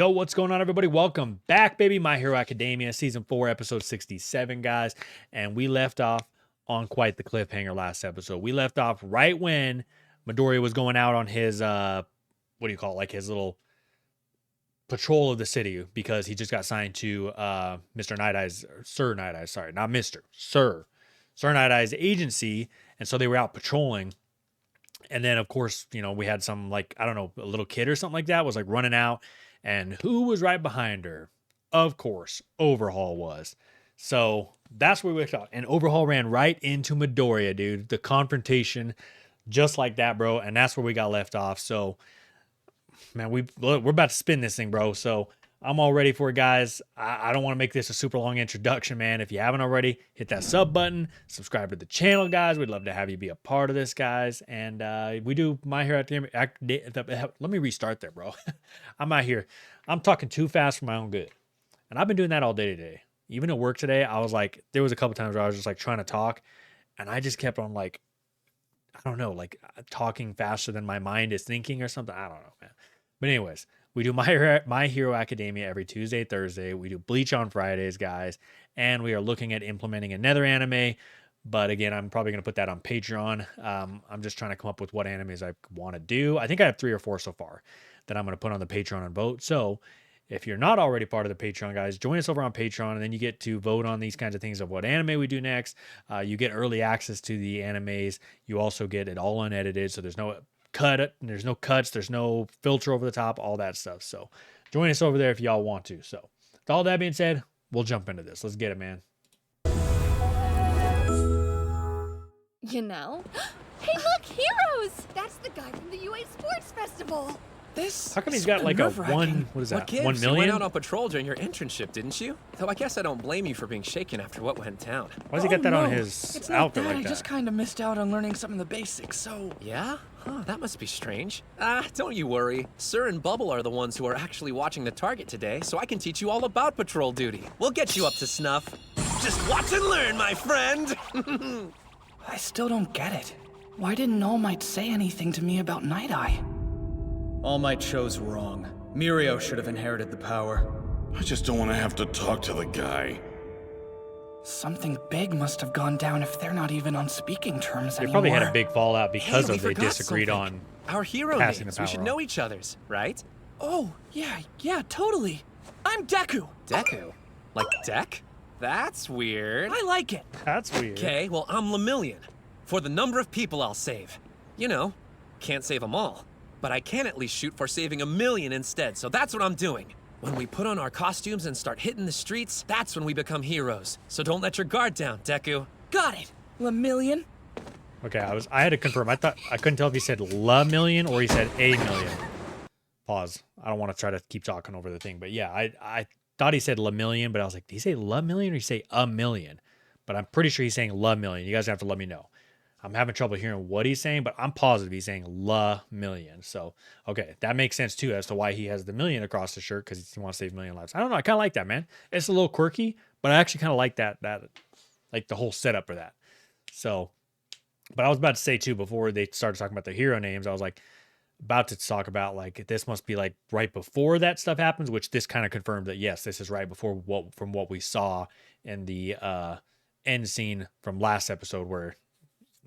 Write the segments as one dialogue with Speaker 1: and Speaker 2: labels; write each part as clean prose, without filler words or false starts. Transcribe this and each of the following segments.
Speaker 1: Yo, what's going on, everybody? Welcome back, baby. My Hero Academia, Season 4, Episode 67, guys. And we left off on quite the cliffhanger last episode. We left off right when Midoriya was going out on his, what do you call it? Like his little patrol of the city, because he just got signed to Mr. Night Eyes, Sir Night Eyes, sorry, not Mr. Sir Night Eyes agency. And so they were out patrolling. And then, of course, you know, we had some, like, I don't know, a little kid or something like that was like running out. And who was right behind her? Of course, Overhaul was. So that's where we left off. And Overhaul ran right into Midoriya, dude. The confrontation, just like that, bro. And that's where we got left off. So, man, we're about to spin this thing, bro. So I'm all ready for it, guys. I don't want to make this a super long introduction, man. If you haven't already, hit that sub button. Subscribe to the channel, guys. We'd love to have you be a part of this, guys. And we do My Hero Academia. Let me restart there, bro. I'm out here. I'm talking too fast for my own good. And I've been doing that all day today. Even at work today, I was like, there was a couple times where I was just like trying to talk. And I just kept on like, I don't know, like talking faster than my mind is thinking or something. I don't know, man. But anyways, we do My Hero Academia every Tuesday, Thursday. We do Bleach on Fridays, guys. And we are looking at implementing another anime. But again, I'm probably going to put that on Patreon. I'm just trying to come up with what animes I want to do. I think I have 3 or 4 so far that I'm going to put on the Patreon and vote. So if you're not already part of the Patreon, guys, join us over on Patreon. And then you get to vote on these kinds of things of what anime we do next. You get early access to the animes. You also get it all unedited. So there's no there's no cuts, there's no filter over the top, all that stuff. So join us over there if y'all want to. So with all that being said, we'll jump into this. Let's get it, man.
Speaker 2: You know? Hey, look, Heroes! That's the guy from the UA Sports Festival.
Speaker 1: How come he's got like a one, what is that,
Speaker 3: gives?
Speaker 1: 1 million?
Speaker 3: You went out on patrol during your internship, didn't you? Though I guess I don't blame you for being shaken after what went down.
Speaker 1: Why does he get that on his
Speaker 4: it's
Speaker 1: outfit
Speaker 4: not that.
Speaker 1: like that?
Speaker 4: I just kind of missed out on learning some of the basics, so...
Speaker 3: Yeah? Huh, that must be strange. Don't you worry. Sir and Bubble are the ones who are actually watching the target today, so I can teach you all about patrol duty. We'll get you up to snuff. Just watch and learn, my friend!
Speaker 4: I still don't get it. Why didn't Allmights say anything to me about Night Eye?
Speaker 5: All Might chose wrong. Mirio should have inherited the power.
Speaker 6: I just don't want to have to talk to the guy.
Speaker 4: Something big must have gone down if they're not even on speaking terms
Speaker 1: They
Speaker 4: anymore.
Speaker 1: probably had a big fallout because
Speaker 3: Hey,
Speaker 1: of
Speaker 3: we
Speaker 1: they
Speaker 3: forgot
Speaker 1: disagreed
Speaker 3: something.
Speaker 1: on
Speaker 3: Our hero
Speaker 1: passing
Speaker 3: names.
Speaker 1: the
Speaker 3: We should
Speaker 1: power
Speaker 3: know each other's, right?
Speaker 4: Oh, yeah, totally. I'm Deku.
Speaker 3: Deku? Like Deck? That's weird.
Speaker 4: I like it.
Speaker 1: That's weird.
Speaker 3: Okay, well, I'm Lemillion. For the number of people I'll save. You know, can't save them all. But I can at least shoot for saving 1 million instead, so that's what I'm doing. When we put on our costumes and start hitting the streets, that's when we become heroes. So don't let your guard down, Deku.
Speaker 4: Got it. Lemillion.
Speaker 1: Okay, I had to confirm. I couldn't tell if he said la million or he said a million. Pause. I don't want to try to keep talking over the thing, but yeah, I thought he said la million, but I was like, did he say la million or did he say a million? But I'm pretty sure he's saying la million. You guys have to let me know. I'm having trouble hearing what he's saying, but I'm positive he's saying la million. So, okay, that makes sense too as to why he has the million across the shirt, because he wants to save 1 million lives. I don't know. I kind of like that, man. It's a little quirky, but I actually kind of like that, like the whole setup for that. So, but I was about to say too, before they started talking about the hero names, I was like about to talk about like, this must be like right before that stuff happens, which this kind of confirmed that, yes, this is right before what we saw in the end scene from last episode where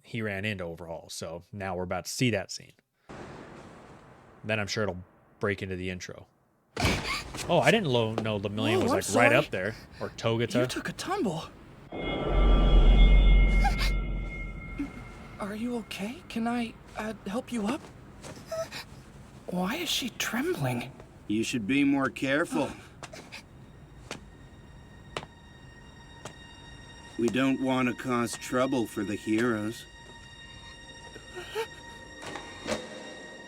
Speaker 1: he ran into Overhaul. So now we're about to see that scene. Then I'm sure it'll break into the intro. Oh, I didn't know Lemillion was
Speaker 4: I'm
Speaker 1: like
Speaker 4: sorry.
Speaker 1: right up there. Or Togata.
Speaker 4: You took a tumble. Are you okay? Can I help you up? Why is she trembling?
Speaker 7: You should be more careful. We don't want to cause trouble for the heroes.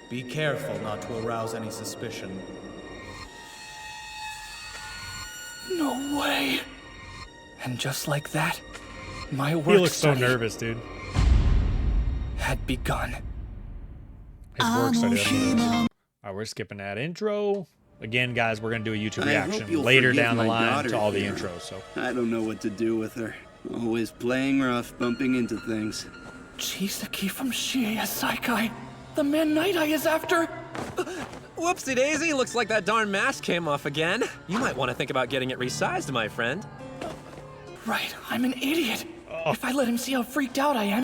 Speaker 5: Be careful not to arouse any suspicion.
Speaker 4: No way. And just like that, my work
Speaker 1: He looks so
Speaker 4: study
Speaker 1: nervous, dude.
Speaker 4: had begun.
Speaker 1: His work study. All right, we're skipping that intro. Again, guys, we're going to do a YouTube
Speaker 7: I hope
Speaker 1: reaction
Speaker 7: you'll
Speaker 1: later
Speaker 7: forgive
Speaker 1: down the
Speaker 7: my
Speaker 1: line
Speaker 7: daughter
Speaker 1: to all the
Speaker 7: here.
Speaker 1: intros. So
Speaker 7: I don't know what to do with her. Always playing rough, bumping into things.
Speaker 4: Chisaki from Shiei Saikai. The man Night Eye is after.
Speaker 3: Whoopsie daisy, looks like that darn mask came off again. You might want to think about getting it resized, my friend.
Speaker 4: Right, I'm an idiot. If I let him see how freaked out I am.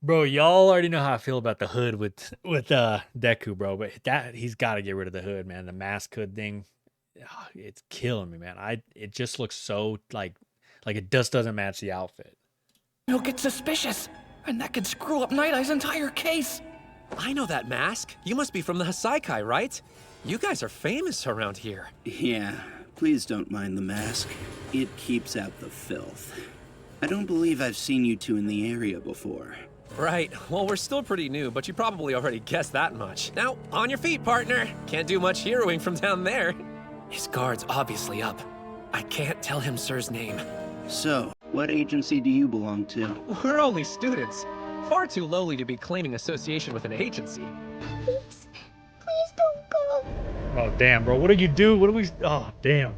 Speaker 1: Bro, y'all already know how I feel about the hood with Deku, bro. But that he's got to get rid of the hood, man. The mask hood thing, it's killing me, man. It just looks so like it just doesn't match the outfit.
Speaker 4: He'll get suspicious, and that could screw up Night Eye's entire case.
Speaker 3: I know that mask. You must be from the Hasaikai, right? You guys are famous around here.
Speaker 7: Yeah, please don't mind the mask. It keeps out the filth. I don't believe I've seen you two in the area before.
Speaker 3: Right. Well, we're still pretty new, but you probably already guessed that much. Now, on your feet, partner. Can't do much heroing from down there. His guard's obviously up. I can't tell him Sir's name.
Speaker 7: So, what agency do you belong to?
Speaker 3: We're only students. Far too lowly to be claiming association with an agency.
Speaker 2: Please. Please don't go.
Speaker 1: Oh damn, bro. What do you do? What do we? Oh damn.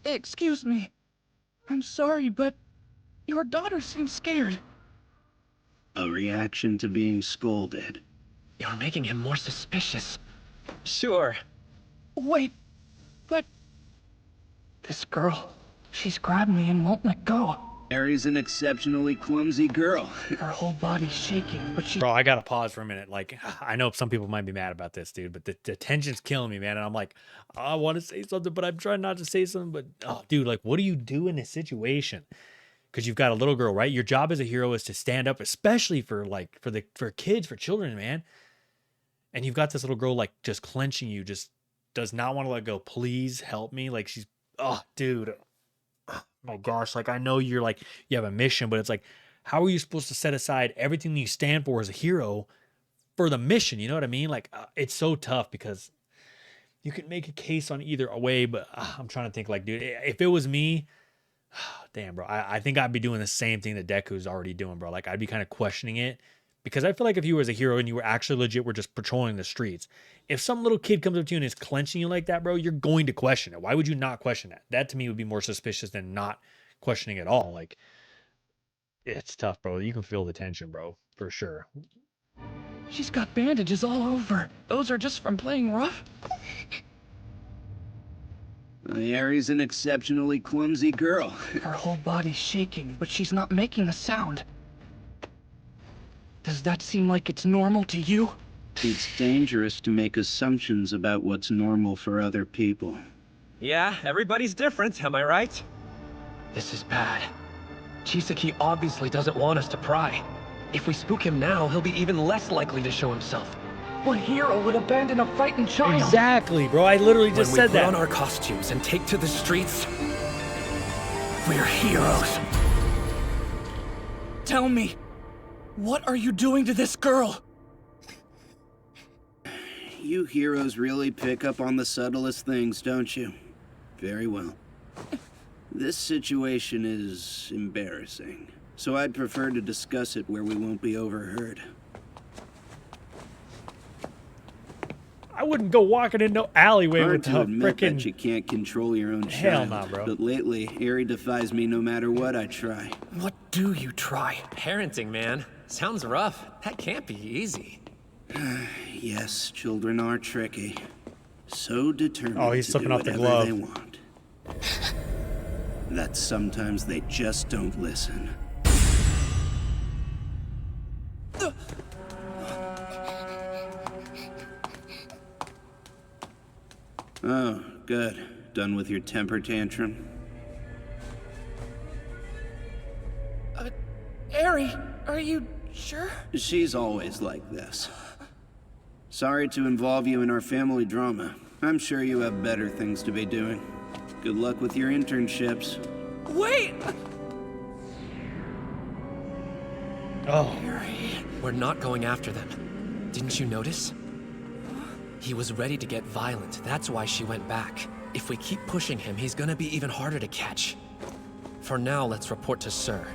Speaker 4: Excuse me. I'm sorry, but your daughter seems scared.
Speaker 7: A reaction to being scolded.
Speaker 3: You're making him more suspicious. Sure.
Speaker 4: Wait, but... This girl, she's grabbed me and won't let go.
Speaker 7: Aries an exceptionally clumsy girl.
Speaker 4: Her whole body's shaking, but she...
Speaker 1: Bro, I gotta pause for a minute. Like, I know some people might be mad about this, dude, but the tension's killing me, man. And I'm like, I want to say something, but I'm trying not to say something. But oh, dude, like, what do you do in this situation? Because you've got a little girl, right? Your job as a hero is to stand up, especially for kids, for children, man. And you've got this little girl like just clenching you, just does not want to let go. Please help me. Like she's, oh, dude. Oh my gosh, like I know you're like you have a mission, but it's like, how are you supposed to set aside everything you stand for as a hero for the mission? You know what I mean? Like it's so tough because you can make a case on either way, but I'm trying to think like, dude, if it was me, damn, bro, I think I'd be doing the same thing that Deku's already doing, bro. Like I'd be kind of questioning it because I feel like if you were as a hero and you were actually legit, were just patrolling the streets, if some little kid comes up to you and is clenching you like that, bro, you're going to question it. Why would you not question that? That to me would be more suspicious than not questioning at all. Like, it's tough, bro. You can feel the tension, bro, for sure.
Speaker 4: She's got bandages all over. Those are just from playing rough?
Speaker 7: Aries an exceptionally clumsy girl.
Speaker 4: Her whole body's shaking, but she's not making a sound. Does that seem like it's normal to you?
Speaker 7: It's dangerous to make assumptions about what's normal for other people.
Speaker 3: Yeah, everybody's different, am I right?
Speaker 4: This is bad. Chisaki obviously doesn't want us to pry.
Speaker 3: If we spook him now, he'll be even less likely to show himself.
Speaker 4: What hero would abandon a frightened child?
Speaker 1: Exactly, bro. I literally just said that.
Speaker 3: When we put on our costumes and take to the streets,
Speaker 4: We're heroes. Tell me, what are you doing to this girl?
Speaker 7: You heroes really pick up on the subtlest things, don't you? Very well. This situation is embarrassing, so I'd prefer to discuss it where we won't be overheard.
Speaker 1: I wouldn't go walking in no alleyway
Speaker 7: Hard
Speaker 1: with
Speaker 7: to
Speaker 1: a
Speaker 7: admit that
Speaker 1: freaking.
Speaker 7: you can't control your own
Speaker 1: Hell
Speaker 7: child,
Speaker 1: nah, bro.
Speaker 7: but lately, Eri defies me no matter what I try.
Speaker 4: What do you try?
Speaker 3: parenting, man. Sounds rough. That can't be easy.
Speaker 7: Yes, children are tricky. So determined
Speaker 1: Oh, he's
Speaker 7: to
Speaker 1: slipping
Speaker 7: do
Speaker 1: off the
Speaker 7: whatever
Speaker 1: glove.
Speaker 7: they want. That sometimes they just don't listen. Oh, good. Done with your temper tantrum?
Speaker 4: Eri, are you sure?
Speaker 7: She's always like this. Sorry to involve you in our family drama. I'm sure you have better things to be doing. Good luck with your internships.
Speaker 4: Wait!
Speaker 1: Oh,
Speaker 3: We're not going after them. Didn't you notice? He was ready to get violent. That's why she went back. If we keep pushing him, he's gonna be even harder to catch. For now, let's report to Sir.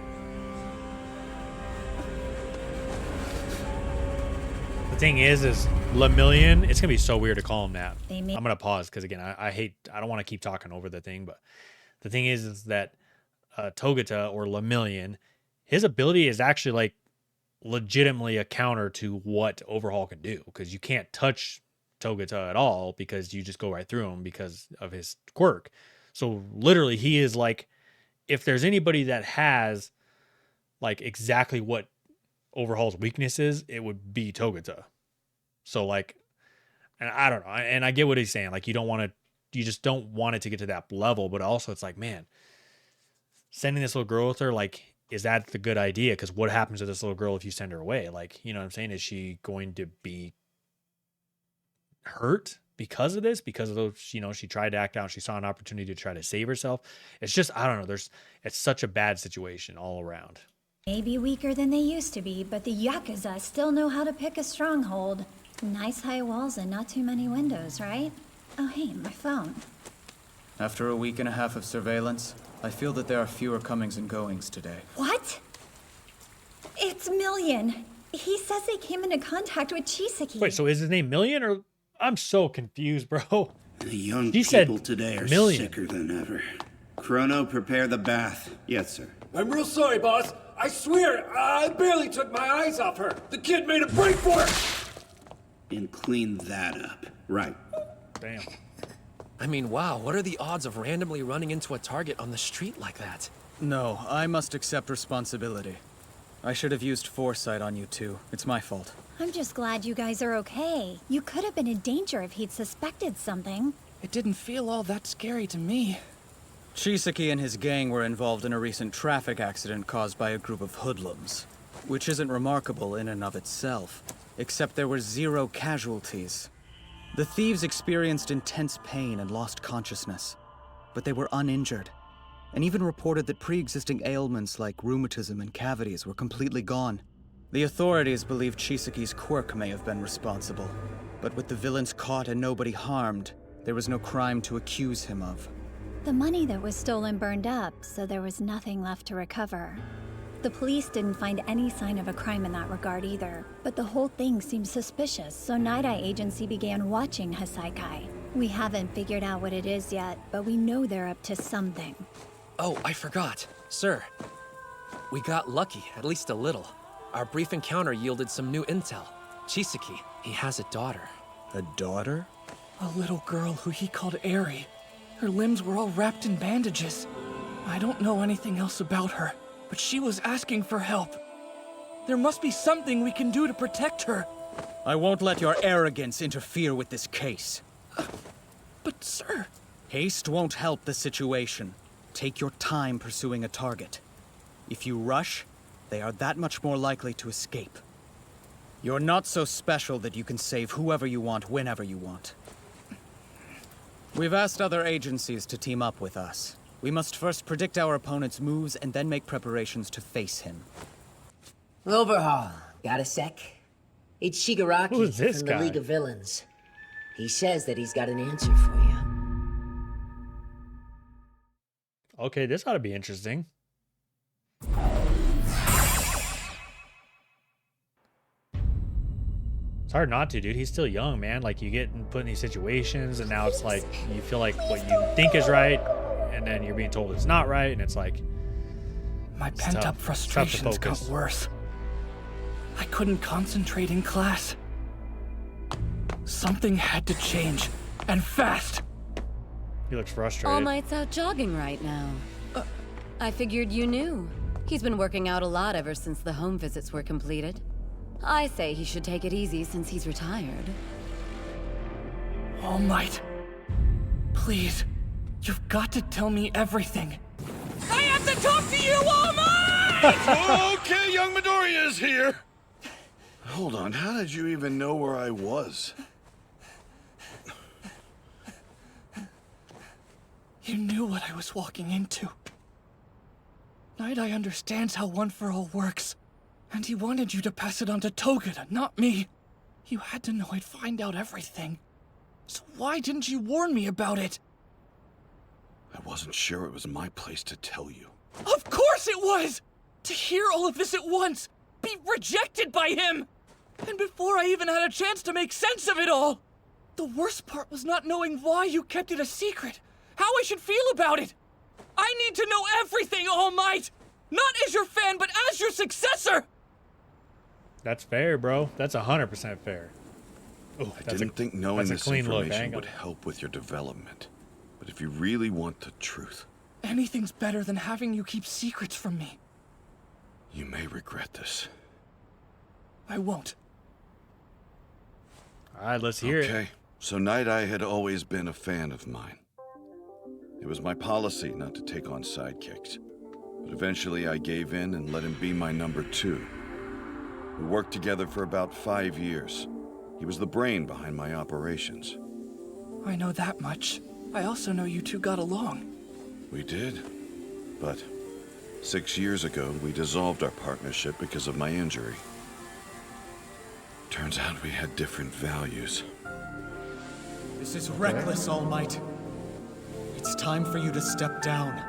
Speaker 1: the thing is Lemillion. It's gonna be so weird to call him that.
Speaker 2: They may-
Speaker 1: I'm gonna pause because again, I don't want to keep talking over the thing, but the thing is that Togata or Lemillion, his ability is actually like legitimately a counter to what Overhaul can do, because you can't touch Togata at all because you just go right through him because of his quirk. So literally he is like, if there's anybody that has like exactly what Overhaul's weakness is, it would be Togata. So like, and I don't know, and I get what he's saying. Like, you just don't want it to get to that level, but also it's like, man, sending this little girl with her, like, is that the good idea? Because what happens to this little girl if you send her away? Like, you know what I'm saying? Is she going to be hurt because of this? Because of those, you know, she tried to act out, she saw an opportunity to try to save herself. It's just, I don't know. It's such a bad situation all around.
Speaker 8: Maybe weaker than they used to be, but the Yakuza still know how to pick a stronghold. Nice high walls and not too many windows, right? Oh hey, my phone.
Speaker 5: After a week and a half of surveillance, I feel that there are fewer comings and goings today.
Speaker 8: What? It's Million. He says they came into contact with Chisaki.
Speaker 1: Wait, so is his name Million, or I'm so confused, bro.
Speaker 7: The young
Speaker 1: He said
Speaker 7: people today are
Speaker 1: million.
Speaker 7: sicker than ever. Chrono, prepare the bath. Yes, sir.
Speaker 9: I'm real sorry, boss. I swear, I barely took my eyes off her. The kid made a break for it.
Speaker 7: And clean that up. Right.
Speaker 1: Damn.
Speaker 3: I mean, wow, what are the odds of randomly running into a target on the street like that?
Speaker 5: No, I must accept responsibility. I should have used foresight on you two. It's my fault.
Speaker 8: I'm just glad you guys are okay. You could have been in danger if he'd suspected something.
Speaker 4: It didn't feel all that scary to me.
Speaker 5: Chisaki and his gang were involved in a recent traffic accident caused by a group of hoodlums, which isn't remarkable in and of itself, except there were 0 casualties. The thieves experienced intense pain and lost consciousness, but they were uninjured, and even reported that pre-existing ailments like rheumatism and cavities were completely gone. The authorities believe Chisaki's quirk may have been responsible, but with the villains caught and nobody harmed, there was no crime to accuse him of.
Speaker 8: The money that was stolen burned up, so there was nothing left to recover. The police didn't find any sign of a crime in that regard either, but the whole thing seemed suspicious, so Night Eye Agency began watching Hasaikai. We haven't figured out what it is yet, but we know they're up to something.
Speaker 3: Oh, I forgot. Sir, we got lucky, at least a little. Our brief encounter yielded some new intel. Chisaki, he has a daughter.
Speaker 5: A daughter?
Speaker 4: A little girl who he called Eri. Her limbs were all wrapped in bandages. I don't know anything else about her, but she was asking for help. There must be something we can do to protect her.
Speaker 5: I won't let your arrogance interfere with this case.
Speaker 4: But sir...
Speaker 5: Haste won't help the situation. Take your time pursuing a target. If you rush, they are that much more likely to escape. You're not so special that you can save whoever you want whenever you want. We've asked other agencies to team up with us. We must first predict our opponent's moves and then make preparations to face him.
Speaker 10: Overhaul, got a sec? It's Shigaraki
Speaker 1: Who is this
Speaker 10: from
Speaker 1: guy?
Speaker 10: the League of Villains. He says that he's got an answer for you.
Speaker 1: Okay, this ought to be interesting. It's hard not to, dude. He's still young, man. Like, you get put in these situations, and now it's like you feel like what you think is right, and then you're being told it's not right, and it's like
Speaker 4: My
Speaker 1: it's
Speaker 4: pent-up
Speaker 1: tough. It's tough to
Speaker 4: frustrations got
Speaker 1: focus.
Speaker 4: worse. I couldn't concentrate in class. Something had to change, and fast.
Speaker 1: He looks frustrated.
Speaker 11: Allmights out jogging right now. I figured you knew. He's been working out a lot ever since the home visits were completed. I say he should take it easy since he's retired.
Speaker 4: All Might, please, you've got to tell me everything. I have to talk to you, All Might!
Speaker 6: Okay, young Midoriya is here. Hold on, how did you even know where I was?
Speaker 4: You knew what I was walking into. Night Eye understands how One for All works, and he wanted you to pass it on to Togata, not me. You had to know I'd find out everything. So why didn't you warn me about it?
Speaker 6: I wasn't sure it was my place to tell you.
Speaker 4: Of course it was! To hear all of this at once, be rejected by him! And before I even had a chance to make sense of it all! The worst part was not knowing why you kept it a secret, how I should feel about it! I need to know everything, All Might! Not as your fan, but as your successor!
Speaker 1: That's fair, bro. That's 100% fair. Ooh,
Speaker 6: I didn't think knowing this
Speaker 1: clean look.
Speaker 6: information would help with your development. But if you really want the truth,
Speaker 4: Anything's better than having you keep secrets from me.
Speaker 6: you may regret this.
Speaker 4: I won't.
Speaker 1: All right, let's hear it.
Speaker 6: Okay, so Night Eye had always been a fan of mine. It was my policy not to take on sidekicks. But eventually I gave in and let him be my number 2. We worked together for about 5 years. He was the brain behind my operations.
Speaker 4: I know that much. I also know you two got along.
Speaker 6: We did. But 6 years ago, we dissolved our partnership because of my injury. Turns out we had different values.
Speaker 5: This is reckless, All Might. It's time for you to step down.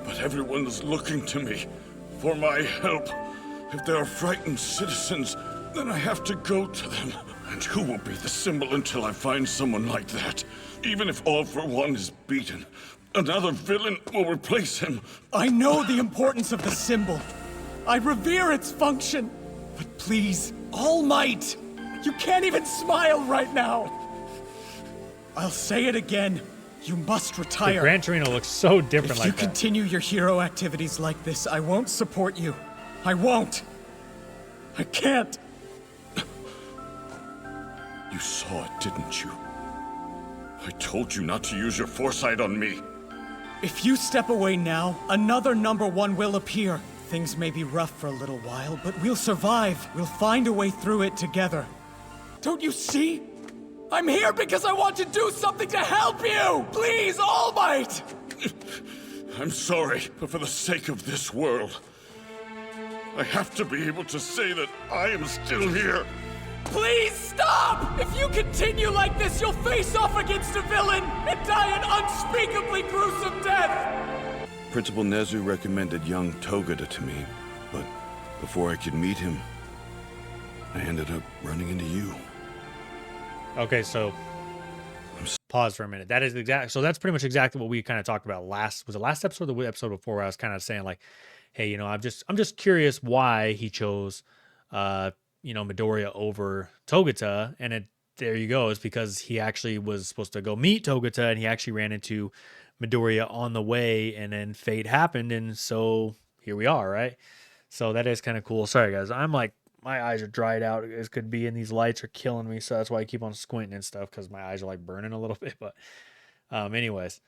Speaker 6: But everyone is looking to me for my help. If there are frightened citizens, then I have to go to them. And who will be the symbol until I find someone like that? Even if All for One is beaten, another villain will replace him.
Speaker 5: I know the importance of the symbol. I revere its function. But please, All Might, you can't even smile right now. I'll say it again. You must
Speaker 1: The
Speaker 5: retire.
Speaker 1: Gran Torino looks so different
Speaker 5: If
Speaker 1: like
Speaker 5: you
Speaker 1: that.
Speaker 5: continue your hero activities like this, I won't support you. I won't. I can't.
Speaker 6: You saw it, didn't you? I told you not to use your foresight on me.
Speaker 5: If you step away now, another number 1 will appear. Things may be rough for a little while, but we'll survive. We'll find a way through it together. Don't you see? I'm here because I want to do something to help you! Please, All Might!
Speaker 6: I'm sorry, but for the sake of this world, I have to be able to say that I am still here.
Speaker 5: Please stop! If you continue like this, you'll face off against a villain and die an unspeakably gruesome death!
Speaker 6: Principal Nezu recommended young Togeda to me, but before I could meet him, I ended up running into you.
Speaker 1: Okay, so pause for a minute. That is so that's pretty much exactly what we kind of talked about was the last episode or the episode before, where I was kind of saying like, hey, you know, I'm just curious why he chose Midoriya over Togata, and there you go. It's because he actually was supposed to go meet Togata, and he actually ran into Midoriya on the way, and then fate happened, and so here we are, right? So that is kind of cool. Sorry guys, I'm like, my eyes are dried out. It could be, and these lights are killing me, so that's why I keep on squinting and stuff, because my eyes are like burning a little bit. But anyways,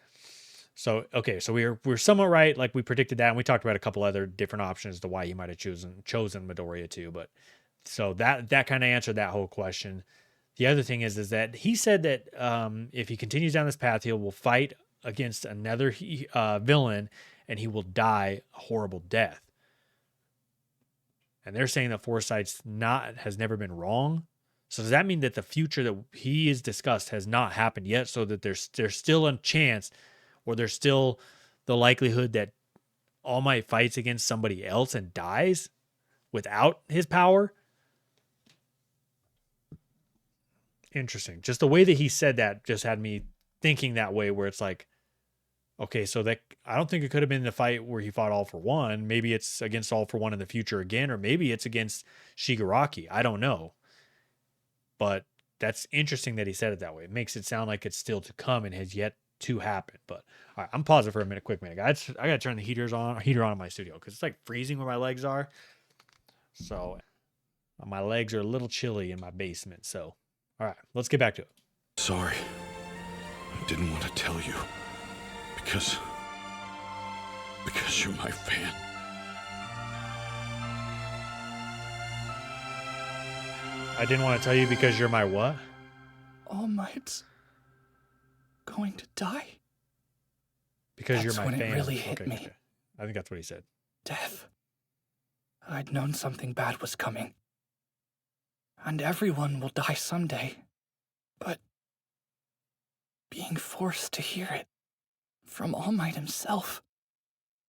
Speaker 1: so okay, so we're somewhat right, like we predicted that, and we talked about a couple other different options to why he might have chosen Midoriya too. But so that kind of answered that whole question. The other thing is that he said that if he continues down this path, he will fight against another villain, and he will die a horrible death. And they're saying that Foresight's has never been wrong. So does that mean that the future that he has discussed has not happened yet? So that there's still a chance, or there's still the likelihood that All Might fights against somebody else and dies without his power? Interesting. Just the way that he said that just had me thinking that way, where it's like, okay, so that I don't think it could have been the fight where he fought All for One. Maybe it's against All for One in the future again, or maybe it's against Shigaraki. I don't know. But that's interesting that he said it that way. It makes it sound like it's still to come and has yet to happen. But all right, I'm pausing for a quick minute, guys. I gotta turn the heater on in my studio because it's like freezing where my legs are. So my legs are a little chilly in my basement. So all right, let's get back to it.
Speaker 6: Sorry. I didn't want to tell you. Because you're my fan.
Speaker 1: I didn't want to tell you because you're my what?
Speaker 4: All Might's going to die?
Speaker 1: Because
Speaker 4: That's
Speaker 1: you're my
Speaker 4: when
Speaker 1: fan.
Speaker 4: It really hit
Speaker 1: okay,
Speaker 4: me.
Speaker 1: Okay. I think that's what he said.
Speaker 4: Death. I'd known something bad was coming. And everyone will die someday. But being forced to hear it from All Might himself,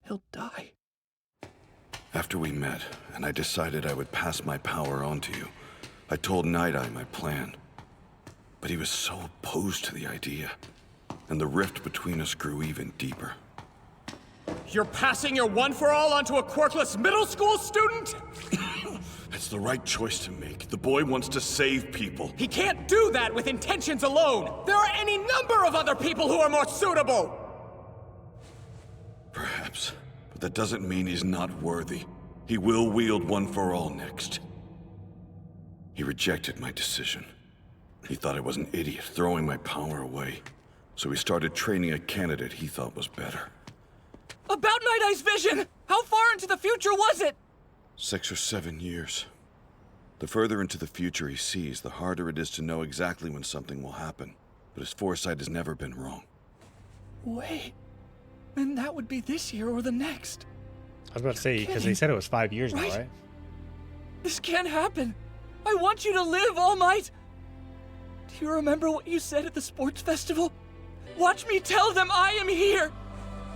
Speaker 4: he'll die.
Speaker 6: After we met, and I decided I would pass my power on to you, I told Night Eye my plan. But he was so opposed to the idea, and the rift between us grew even deeper.
Speaker 5: You're passing your one-for-all onto a quirkless middle school student?
Speaker 6: It's the right choice to make. The boy wants to save people.
Speaker 5: He can't do that with intentions alone! There are any number of other people who are more suitable!
Speaker 6: Perhaps, but that doesn't mean he's not worthy. He will wield One for All next. He rejected my decision. He thought I was an idiot, throwing my power away. So he started training a candidate he thought was better.
Speaker 4: About Night Eye's vision! How far into the future was it?
Speaker 6: 6 or 7 years. The further into the future he sees, the harder it is to know exactly when something will happen. But his foresight has never been wrong.
Speaker 4: Wait. Then that would be this year or the next.
Speaker 1: I was about to say, because they said it was 5 years now, right?
Speaker 4: This can't happen. I want you to live, All Might. Do you remember what you said at the sports festival? Watch me tell them I am here.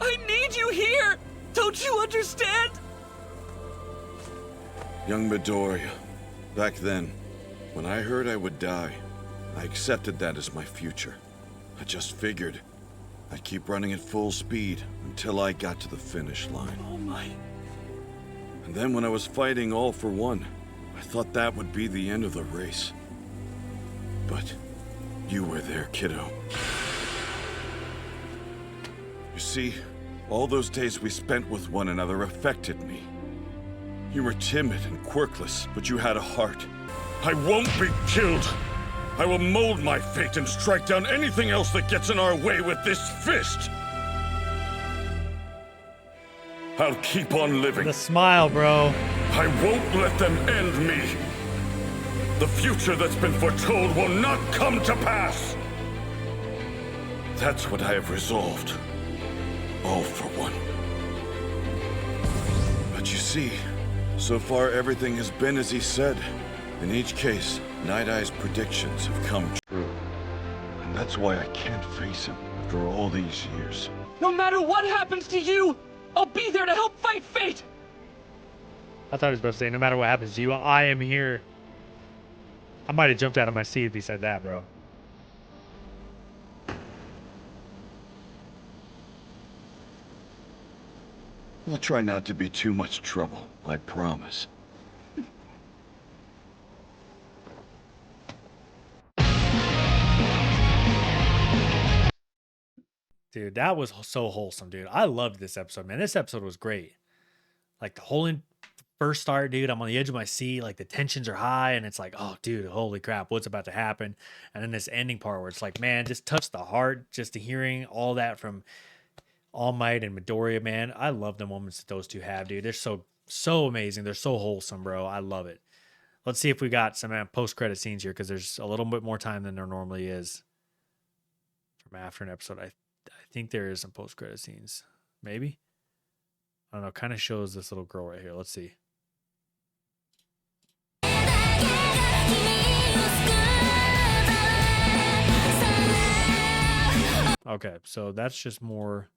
Speaker 4: I need you here. Don't you understand?
Speaker 6: Young Midoriya, back then, when I heard I would die, I accepted that as my future. I just figured I'd keep running at full speed until I got to the finish line.
Speaker 4: Oh my.
Speaker 6: And then when I was fighting All for One, I thought that would be the end of the race. But you were there, kiddo. You see, all those days we spent with one another affected me. You were timid and quirkless, but you had a heart. I won't be killed! I will mold my fate and strike down anything else that gets in our way with this fist! I'll keep on living.
Speaker 1: The smile, bro.
Speaker 6: I won't let them end me. The future that's been foretold will not come to pass. That's what I have resolved. All for one. But you see, so far everything has been as he said. In each case, Night Eye's predictions have come true. And that's why I can't face him after all these years.
Speaker 4: No matter what happens to you, I'll be there to help fight fate.
Speaker 1: I thought he was about to say, no matter what happens to you, I am here. I might have jumped out of my seat if he said that, bro.
Speaker 6: We'll try not to be too much trouble, I promise.
Speaker 1: Dude, that was so wholesome, dude. I loved this episode, man. This episode was great. Like the whole first start, dude, I'm on the edge of my seat. Like the tensions are high, and it's like, oh, dude, holy crap, what's about to happen? And then this ending part where it's like, man, just touched the heart, just to hearing all that from All Might and Midoriya, man. I love the moments that those two have, dude. They're so amazing. They're so wholesome, bro. I love it. Let's see if we got some post-credit scenes here, because there's a little bit more time than there normally is from after an episode. I think there is some post-credit scenes. Maybe? I don't know. Kind of shows this little girl right here. Let's see. Okay, so that's just more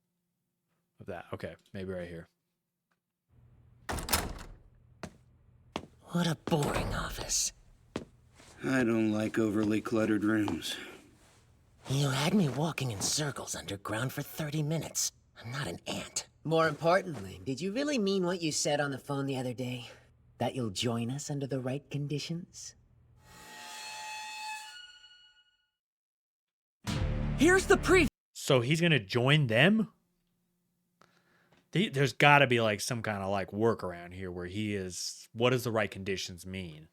Speaker 1: of that. Okay, maybe right here.
Speaker 10: What a boring office.
Speaker 7: I don't like overly cluttered rooms.
Speaker 10: You had me walking in circles underground for 30 minutes. I'm not an ant. More importantly, did you really mean what you said on the phone the other day? That you'll join us under the right conditions?
Speaker 4: Here's the preview.
Speaker 1: So he's going to join them? There's got to be like some kind of like workaround here where he is. What does the right conditions mean?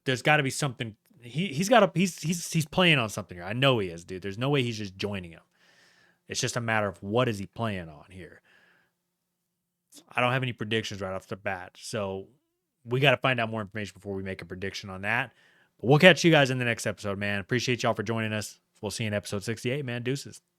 Speaker 1: There's got to be something. He's playing on something here. I know he is, dude. There's no way he's just joining him. It's just a matter of what is he playing on here. I don't have any predictions right off the bat, so we got to find out more information before we make a prediction on that. But we'll catch you guys in the next episode, man. Appreciate y'all for joining us. We'll see you in episode 68, man. Deuces.